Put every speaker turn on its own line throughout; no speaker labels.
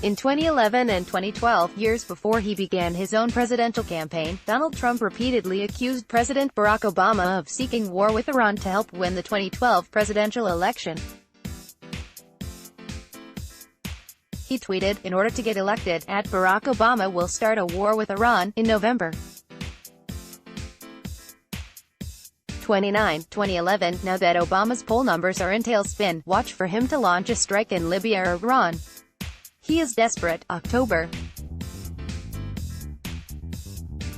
In 2011 and 2012, years before he began his own presidential campaign, Donald Trump repeatedly accused President Barack Obama of seeking war with Iran to help win the 2012 presidential election. He tweeted, "In order to get elected, @Barack Obama will start a war with Iran," in November 2011. Now that Obama's poll numbers are in tailspin, watch for him to launch a strike in Libya or Iran. He is desperate. October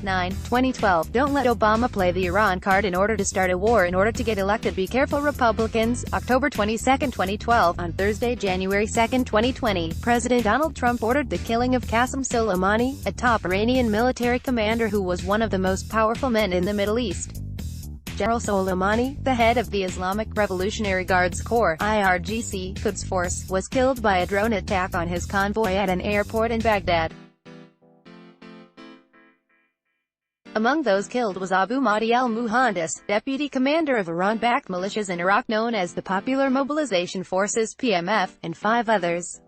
9, 2012. Don't let Obama play the Iran card in order to start a war in order to get elected. Be careful, Republicans. October 22, 2012. On Thursday, January 2, 2020, President Donald Trump ordered the killing of Qasem Soleimani, a top Iranian military commander who was one of the most powerful men in the Middle East. General Soleimani, the head of the Islamic Revolutionary Guards Corps (IRGC) Quds Force, was killed by a drone attack on his convoy at an airport in Baghdad. Among those killed was Abu Mahdi al-Muhandis, deputy commander of Iran-backed militias in Iraq known as the Popular Mobilization Forces (PMF), and 5 others.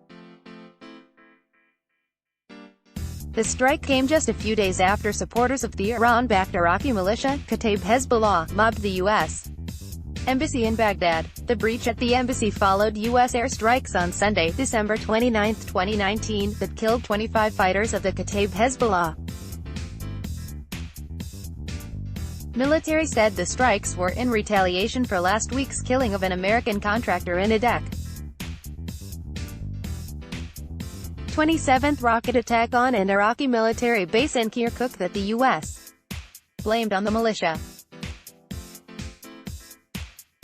The strike came just a few days after supporters of the Iran-backed Iraqi militia, Kataib Hezbollah, mobbed the U.S. Embassy in Baghdad. The breach at the embassy followed U.S. airstrikes on Sunday, December 29, 2019, that killed 25 fighters of the Kataib Hezbollah. Military said the strikes were in retaliation for last week's killing of an American contractor in Iraq. 27th rocket attack on an Iraqi military base in Kirkuk that the U.S. blamed on the militia.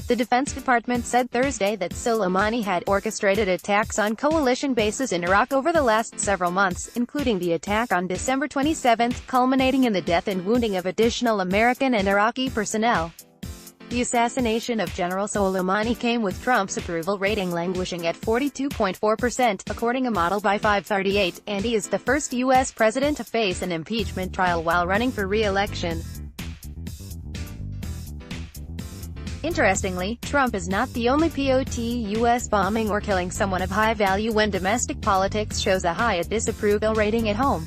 The Defense Department said Thursday that Soleimani had orchestrated attacks on coalition bases in Iraq over the last several months, including the attack on December 27, culminating in the death and wounding of additional American and Iraqi personnel. The assassination of General Soleimani came with Trump's approval rating languishing at 42.4%, according to a model by 538, and he is the first U.S. president to face an impeachment trial while running for re-election. Interestingly, Trump is not the only U.S. bombing or killing someone of high value when domestic politics shows a high disapproval rating at home.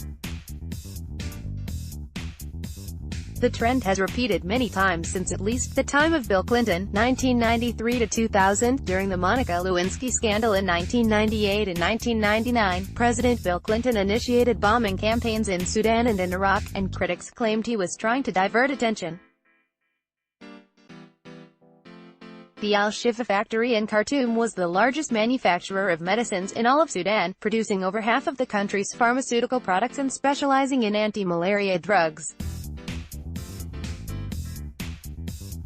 The trend has repeated many times since at least the time of Bill Clinton, 1993 to 2000, during the Monica Lewinsky scandal in 1998 and 1999. President Bill Clinton initiated bombing campaigns in Sudan and in Iraq, and critics claimed he was trying to divert attention. The Al-Shifa factory in Khartoum was the largest manufacturer of medicines in all of Sudan, producing over half of the country's pharmaceutical products and specializing in anti-malaria drugs.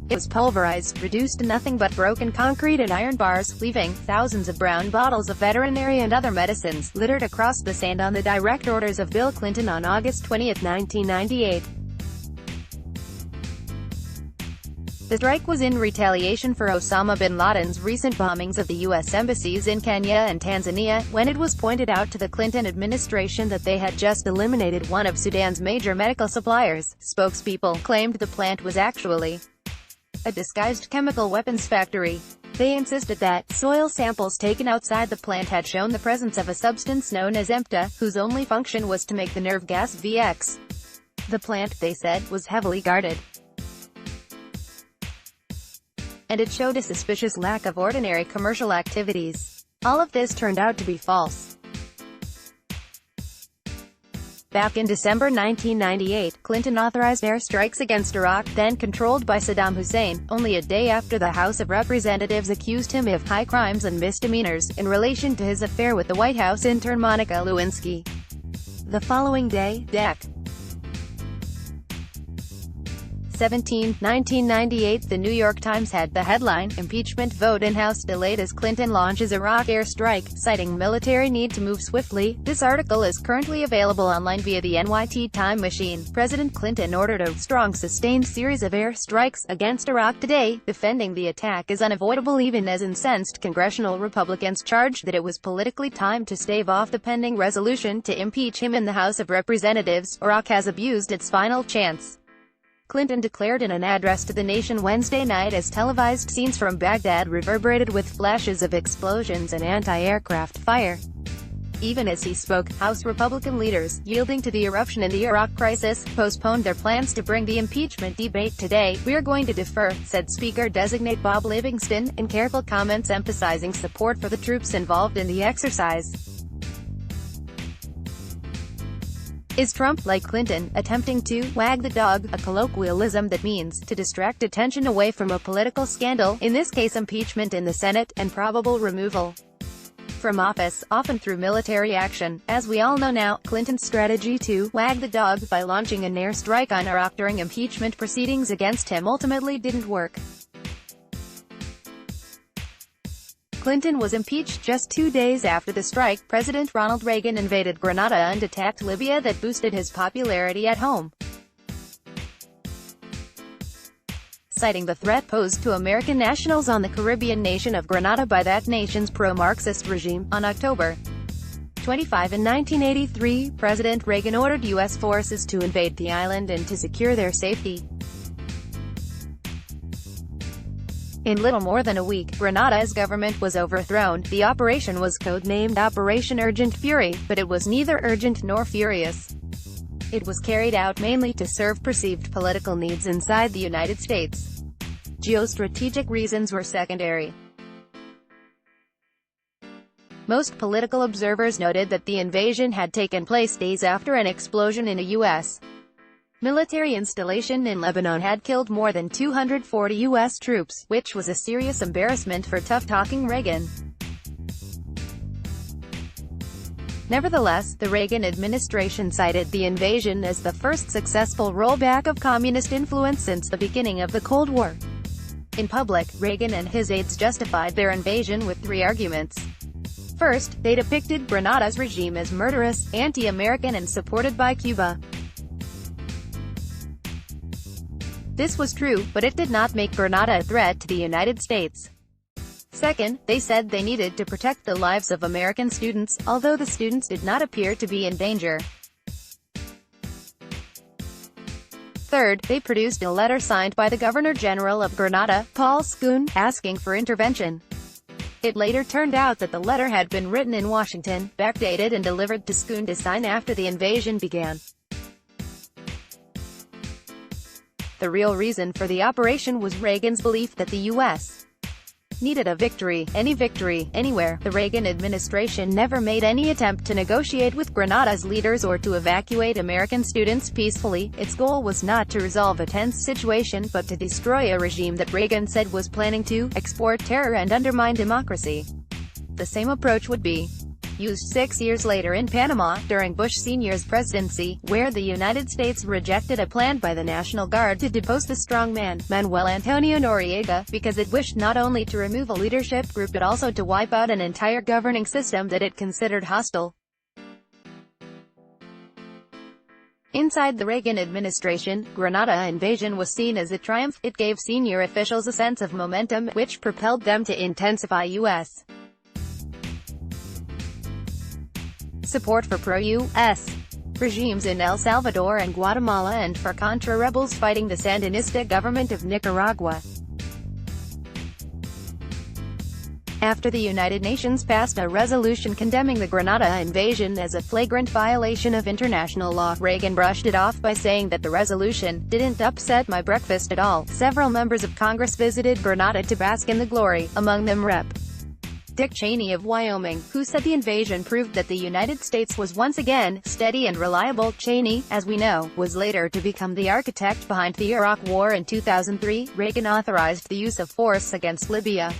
It was pulverized, reduced to nothing but broken concrete and iron bars, leaving thousands of brown bottles of veterinary and other medicines littered across the sand on the direct orders of Bill Clinton on August 20, 1998. The strike was in retaliation for Osama bin Laden's recent bombings of the U.S. embassies in Kenya and Tanzania, when it was pointed out to the Clinton administration that they had just eliminated one of Sudan's major medical suppliers. Spokespeople claimed the plant was actually a disguised chemical weapons factory. They insisted that soil samples taken outside the plant had shown the presence of a substance known as EMTA, whose only function was to make the nerve gas VX. The plant, they said, was heavily guarded, and it showed a suspicious lack of ordinary commercial activities. All of this turned out to be false. Back in December 1998, Clinton authorized airstrikes against Iraq, then controlled by Saddam Hussein, only a day after the House of Representatives accused him of high crimes and misdemeanors, in relation to his affair with the White House intern Monica Lewinsky. The following day, Dec. 17, 1998, The New York Times had the headline, "Impeachment Vote in House Delayed as Clinton Launches Iraq Airstrike," citing military need to move swiftly. This article is currently available online via the NYT Time Machine. President Clinton ordered a strong, sustained series of airstrikes against Iraq today, defending the attack as unavoidable even as incensed congressional Republicans charged that it was politically timed to stave off the pending resolution to impeach him in the House of Representatives. Iraq has abused its final chance, Clinton declared in an address to the nation Wednesday night as televised scenes from Baghdad reverberated with flashes of explosions and anti-aircraft fire. Even as he spoke, House Republican leaders, yielding to the eruption in the Iraq crisis, postponed their plans to bring the impeachment debate today. "We're going to defer," said Speaker-designate Bob Livingston, in careful comments emphasizing support for the troops involved in the exercise. Is Trump, like Clinton, attempting to wag the dog, a colloquialism that means to distract attention away from a political scandal, in this case impeachment in the Senate, and probable removal from office, often through military action? As we all know now, Clinton's strategy to wag the dog by launching an airstrike on Iraq during impeachment proceedings against him ultimately didn't work. Clinton was impeached just 2 days after the strike. President Ronald Reagan invaded Grenada and attacked Libya. That boosted his popularity at home. Citing the threat posed to American nationals on the Caribbean nation of Grenada by that nation's pro-Marxist regime, on October 25 in 1983, President Reagan ordered U.S. forces to invade the island and to secure their safety. In little more than a week, Grenada's government was overthrown. The operation was codenamed Operation Urgent Fury, but it was neither urgent nor furious. It was carried out mainly to serve perceived political needs inside the United States. Geostrategic reasons were secondary. Most political observers noted that the invasion had taken place days after an explosion in a U.S. military installation in Lebanon had killed more than 240 U.S. troops, which was a serious embarrassment for tough-talking Reagan. Nevertheless, the Reagan administration cited the invasion as the first successful rollback of communist influence since the beginning of the Cold War. In public, Reagan and his aides justified their invasion with 3 arguments. First, they depicted Grenada's regime as murderous, anti-American and supported by Cuba. This was true, but it did not make Grenada a threat to the United States. Second, they said they needed to protect the lives of American students, although the students did not appear to be in danger. Third, they produced a letter signed by the Governor-General of Grenada, Paul Schoon, asking for intervention. It later turned out that the letter had been written in Washington, backdated and delivered to Schoon to sign after the invasion began. The real reason for the operation was Reagan's belief that the U.S. needed a victory, anywhere. The Reagan administration never made any attempt to negotiate with Grenada's leaders or to evacuate American students peacefully. Its goal was not to resolve a tense situation, but to destroy a regime that Reagan said was planning to export terror and undermine democracy. The same approach would be used 6 years later in Panama, during Bush Sr.'s presidency, where the United States rejected a plan by the National Guard to depose the strongman, Manuel Antonio Noriega, because it wished not only to remove a leadership group but also to wipe out an entire governing system that it considered hostile. Inside the Reagan administration, Grenada invasion was seen as a triumph. It gave senior officials a sense of momentum, which propelled them to intensify U.S. support for pro-U.S. regimes in El Salvador and Guatemala and for Contra rebels fighting the Sandinista government of Nicaragua. After the United Nations passed a resolution condemning the Grenada invasion as a flagrant violation of international law, Reagan brushed it off by saying that the resolution didn't upset my breakfast at all. Several members of Congress visited Grenada to bask in the glory, among them Rep. Dick Cheney of Wyoming, who said the invasion proved that the United States was once again steady and reliable. Cheney, as we know, was later to become the architect behind the Iraq War in 2003. Reagan authorized the use of force against Libya.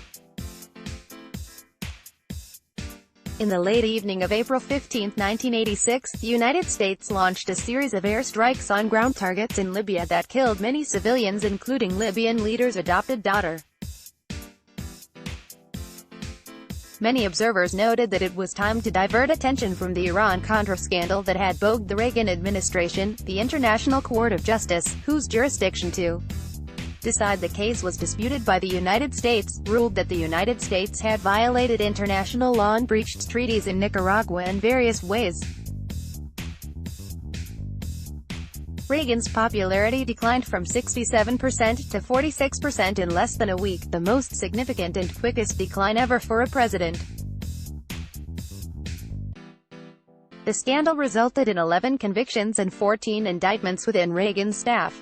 In the late evening of April 15, 1986, the United States launched a series of airstrikes on ground targets in Libya that killed many civilians, including Libyan leader's adopted daughter. Many observers noted that it was time to divert attention from the Iran-Contra scandal that had bogged the Reagan administration. The International Court of Justice, whose jurisdiction to decide the case was disputed by the United States, ruled that the United States had violated international law and breached treaties in Nicaragua in various ways. Reagan's popularity declined from 67% to 46% in less than a week, the most significant and quickest decline ever for a president. The scandal resulted in 11 convictions and 14 indictments within Reagan's staff.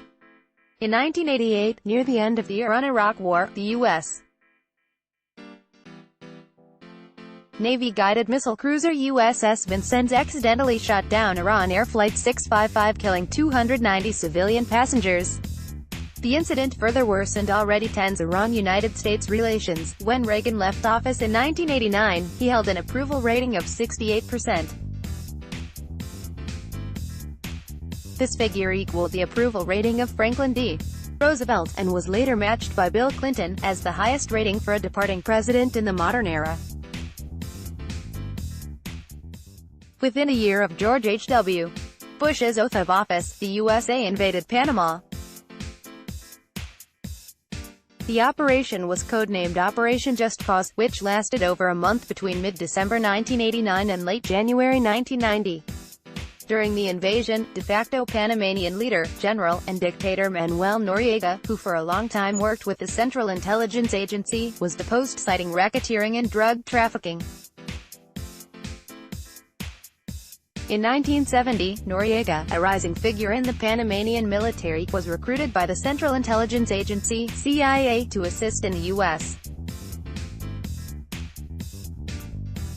In 1988, near the end of the Iran-Iraq War, the U.S. Navy-guided missile cruiser USS Vincennes accidentally shot down Iran Air Flight 655, killing 290 civilian passengers. The incident further worsened already tense Iran-United States relations. When Reagan left office in 1989, he held an approval rating of 68%. This figure equaled the approval rating of Franklin D. Roosevelt, and was later matched by Bill Clinton, as the highest rating for a departing president in the modern era. Within a year of George H.W. Bush's oath of office, the USA invaded Panama. The operation was codenamed Operation Just Cause, which lasted over a month between mid-December 1989 and late January 1990. During the invasion, de facto Panamanian leader, general, and dictator Manuel Noriega, who for a long time worked with the Central Intelligence Agency, was deposed citing racketeering and drug trafficking. In 1970, Noriega, a rising figure in the Panamanian military, was recruited by the Central Intelligence Agency (CIA) to assist in the U.S.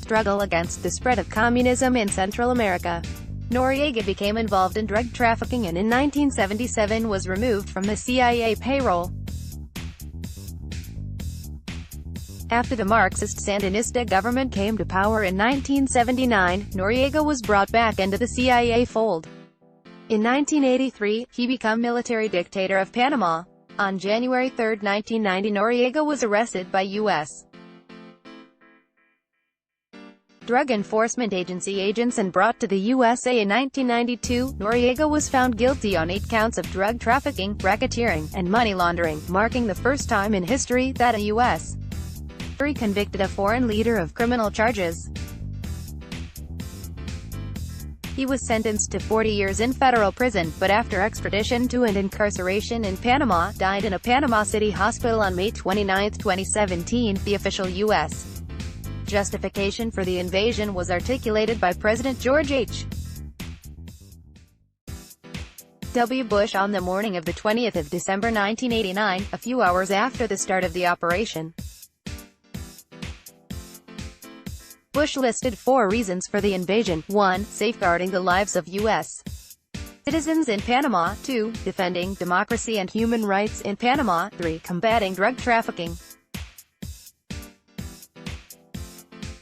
struggle against the spread of communism in Central America. Noriega became involved in drug trafficking and in 1977 was removed from the CIA payroll. After the Marxist-Sandinista government came to power in 1979, Noriega was brought back into the CIA fold. In 1983, he became military dictator of Panama. On January 3, 1990, Noriega was arrested by U.S. Drug Enforcement Agency agents and brought to the USA in 1992. Noriega was found guilty on 8 counts of drug trafficking, racketeering, and money laundering, marking the first time in history that a U.S. jury convicted a foreign leader of criminal charges. He was sentenced to 40 years in federal prison, but after extradition to and incarceration in Panama, died in a Panama City hospital on May 29, 2017. The official U.S. justification for the invasion was articulated by President George H. W. Bush on the morning of the 20th of December 1989, a few hours after the start of the operation. Bush listed 4 reasons for the invasion: 1. Safeguarding the lives of U.S. citizens in Panama; 2. Defending democracy and human rights in Panama; 3. Combating drug trafficking.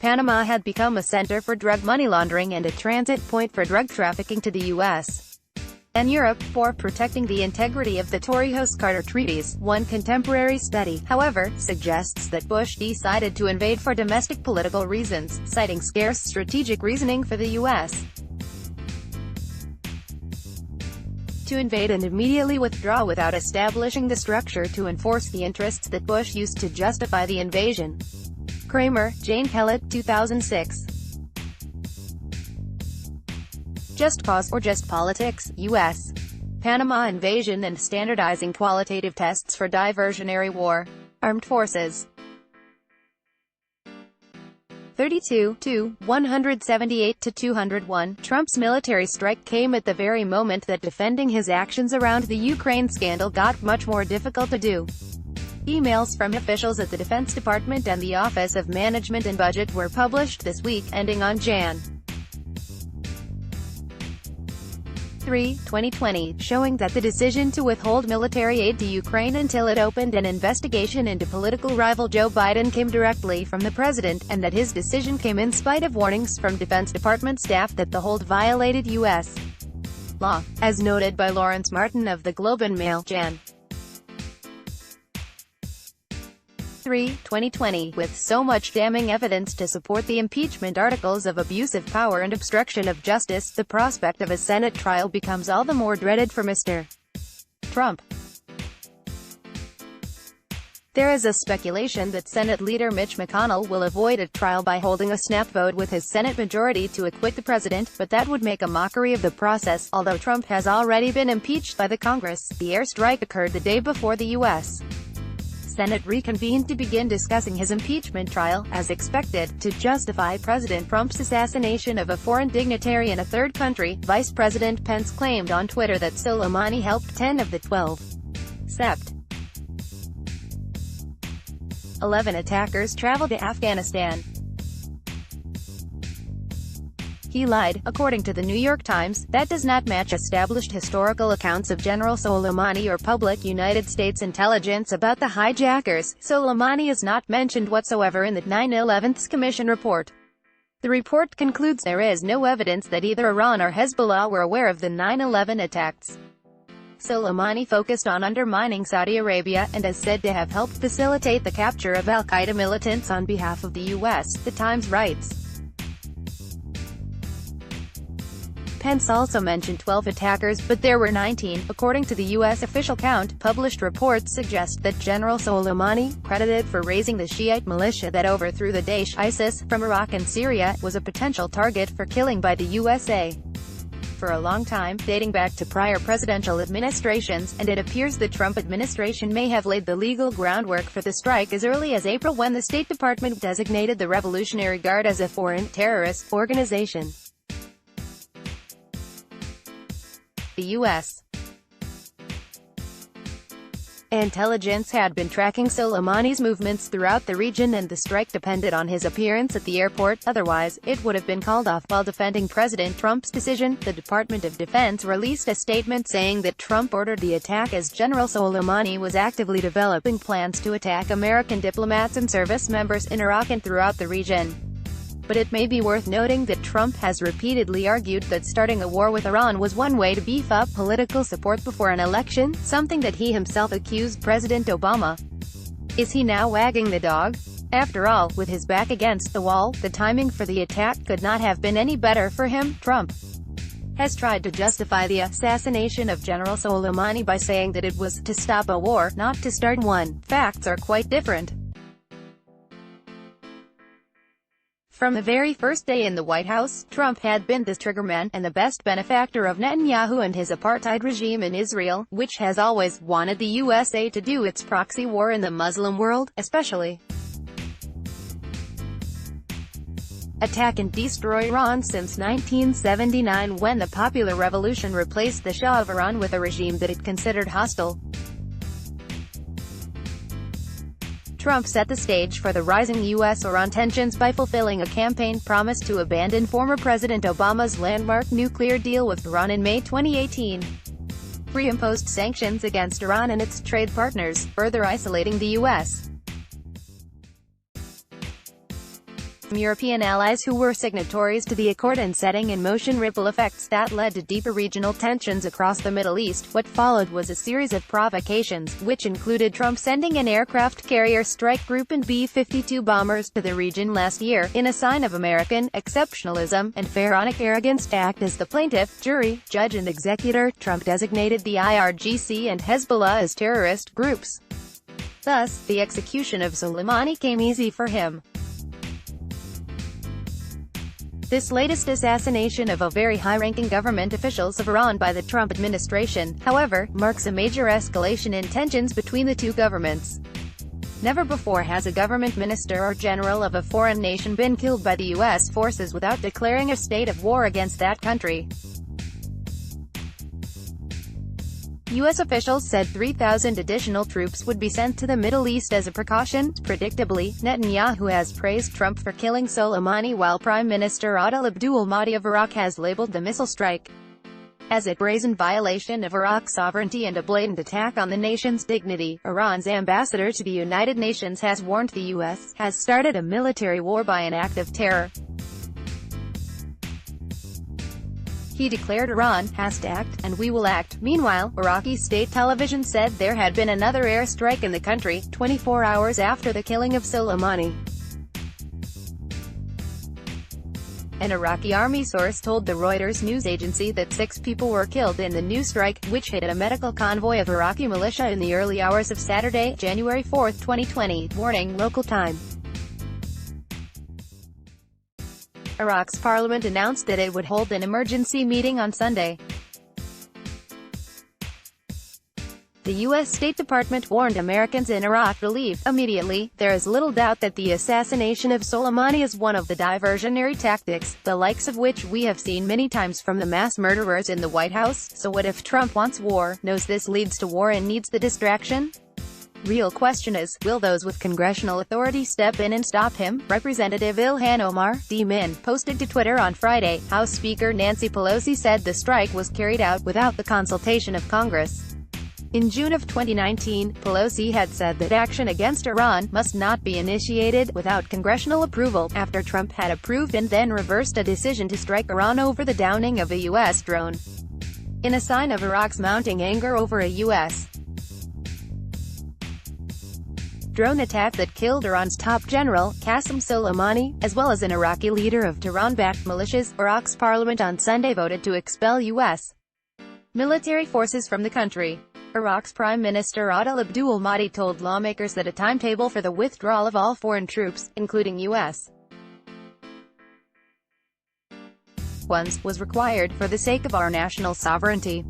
Panama had become a center for drug money laundering and a transit point for drug trafficking to the U.S. and Europe. 4. Protecting the integrity of the Torrijos-Carter treaties. One contemporary study, however, suggests that Bush decided to invade for domestic political reasons, citing scarce strategic reasoning for the U.S. to invade and immediately withdraw without establishing the structure to enforce the interests that Bush used to justify the invasion. Kramer, Jane Kellett, 2006. Just Cause, or Just Politics, U.S. Panama Invasion and Standardizing Qualitative Tests for Diversionary War. Armed Forces. 32 178-201. Trump's military strike came at the very moment that defending his actions around the Ukraine scandal got much more difficult to do. Emails from officials at the Defense Department and the Office of Management and Budget were published this week, ending on Jan. 3, 2020, showing that the decision to withhold military aid to Ukraine until it opened an investigation into political rival Joe Biden came directly from the president, and that his decision came in spite of warnings from Defense Department staff that the hold violated U.S. law, as noted by Lawrence Martin of the Globe and Mail, Jan. 3, 2020, with so much damning evidence to support the impeachment articles of abuse of power and obstruction of justice, the prospect of a Senate trial becomes all the more dreaded for Mr. Trump. There is a speculation that Senate leader Mitch McConnell will avoid a trial by holding a snap vote with his Senate majority to acquit the president, but that would make a mockery of the process. Although Trump has already been impeached by the Congress, the airstrike occurred the day before the U.S. Senate reconvened to begin discussing his impeachment trial, as expected, to justify President Trump's assassination of a foreign dignitary in a third country. Vice President Pence claimed on Twitter that Soleimani helped 10 of the 12. Sept. 11 attackers traveled to Afghanistan. He lied, according to the New York Times. That does not match established historical accounts of General Soleimani or public United States intelligence about the hijackers. Soleimani is not mentioned whatsoever in the 9/11 Commission report. The report concludes there is no evidence that either Iran or Hezbollah were aware of the 9/11 attacks. Soleimani focused on undermining Saudi Arabia, and is said to have helped facilitate the capture of al-Qaeda militants on behalf of the U.S., the Times writes. Pence also mentioned 12 attackers, but there were 19, according to the U.S. official count. Published reports suggest that General Soleimani, credited for raising the Shiite militia that overthrew the Daesh ISIS from Iraq and Syria, was a potential target for killing by the USA. For a long time, dating back to prior presidential administrations, and it appears the Trump administration may have laid the legal groundwork for the strike as early as April, when the State Department designated the Revolutionary Guard as a foreign terrorist organization. The U.S. intelligence had been tracking Soleimani's movements throughout the region, and the strike depended on his appearance at the airport. Otherwise, it would have been called off. While defending President Trump's decision, the Department of Defense released a statement saying that Trump ordered the attack as General Soleimani was actively developing plans to attack American diplomats and service members in Iraq and throughout the region. But it may be worth noting that Trump has repeatedly argued that starting a war with Iran was one way to beef up political support before an election, something that he himself accused President Obama. Is he now wagging the dog? After all, with his back against the wall, the timing for the attack could not have been any better for him. Trump has tried to justify the assassination of General Soleimani by saying that it was to stop a war, not to start one. Facts are quite different. From the very first day in the White House, Trump had been the triggerman, and the best benefactor of Netanyahu and his apartheid regime in Israel, which has always wanted the USA to do its proxy war in the Muslim world, especially attack and destroy Iran since 1979, when the Popular Revolution replaced the Shah of Iran with a regime that it considered hostile. Trump set the stage for the rising U.S.-Iran tensions by fulfilling a campaign promise to abandon former President Obama's landmark nuclear deal with Iran in May 2018. Reimposed sanctions against Iran and its trade partners, further isolating the U.S. from European allies who were signatories to the accord, and setting in motion ripple effects that led to deeper regional tensions across the Middle East. What followed was a series of provocations, which included Trump sending an aircraft carrier strike group and B-52 bombers to the region last year, in a sign of American exceptionalism and pharaonic arrogance. To act as the plaintiff, jury, judge and executor, Trump designated the IRGC and Hezbollah as terrorist groups. Thus, the execution of Soleimani came easy for him. This latest assassination of a very high-ranking government officials of Iran by the Trump administration, however, marks a major escalation in tensions between the two governments. Never before has a government minister or general of a foreign nation been killed by the U.S. forces without declaring a state of war against that country. U.S. officials said 3,000 additional troops would be sent to the Middle East as a precaution. Predictably, Netanyahu has praised Trump for killing Soleimani, while Prime Minister Adel Abdul Mahdi of Iraq has labeled the missile strike as a brazen violation of Iraq's sovereignty and a blatant attack on the nation's dignity. Iran's ambassador to the United Nations has warned the U.S. has started a military war by an act of terror. He declared Iran has to act, and we will act. Meanwhile, Iraqi state television said there had been another airstrike in the country, 24 hours after the killing of Soleimani. An Iraqi army source told the Reuters news agency that 6 people were killed in the new strike, which hit a medical convoy of Iraqi militia in the early hours of Saturday, January 4, 2020, morning local time. Iraq's parliament announced that it would hold an emergency meeting on Sunday. The U.S. State Department warned Americans in Iraq to leave immediately. There is little doubt that the assassination of Soleimani is one of the diversionary tactics, the likes of which we have seen many times from the mass murderers in the White House. So what if Trump wants war, knows this leads to war and needs the distraction? Real question is, will those with congressional authority step in and stop him? Representative Ilhan Omar, D-Min, posted to Twitter on Friday. House Speaker Nancy Pelosi said the strike was carried out without the consultation of Congress. In June of 2019, Pelosi had said that action against Iran must not be initiated without congressional approval, after Trump had approved and then reversed a decision to strike Iran over the downing of a U.S. drone. In a sign of Iraq's mounting anger over a U.S. drone attack that killed Iran's top general, Qasem Soleimani, as well as an Iraqi leader of Tehran-backed militias, Iraq's parliament on Sunday voted to expel U.S. military forces from the country. Iraq's Prime Minister Adel Abdul Mahdi told lawmakers that a timetable for the withdrawal of all foreign troops, including U.S. ones, was required for the sake of our national sovereignty.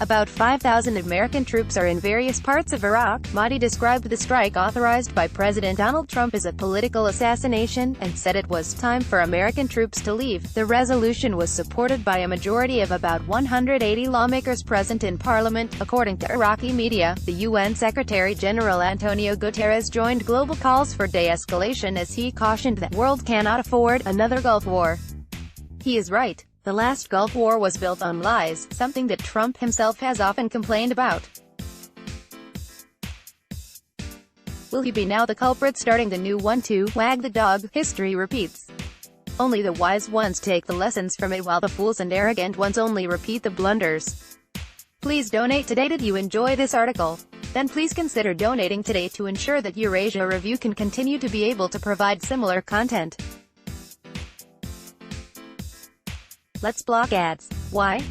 About 5,000 American troops are in various parts of Iraq. Mahdi described the strike authorized by President Donald Trump as a political assassination, and said it was time for American troops to leave. The resolution was supported by a majority of about 180 lawmakers present in Parliament, according to Iraqi media. The UN Secretary-General Antonio Guterres joined global calls for de-escalation as he cautioned that the world cannot afford another Gulf War. He is right. The last Gulf War was built on lies, something that Trump himself has often complained about. Will he be now the culprit starting the new one to wag the dog? History repeats. Only the wise ones take the lessons from it, while the fools and arrogant ones only repeat the blunders. Please donate today. Did you enjoy this article? Then please consider donating today to ensure that Eurasia Review can continue to be able to provide similar content. Let's block ads. Why?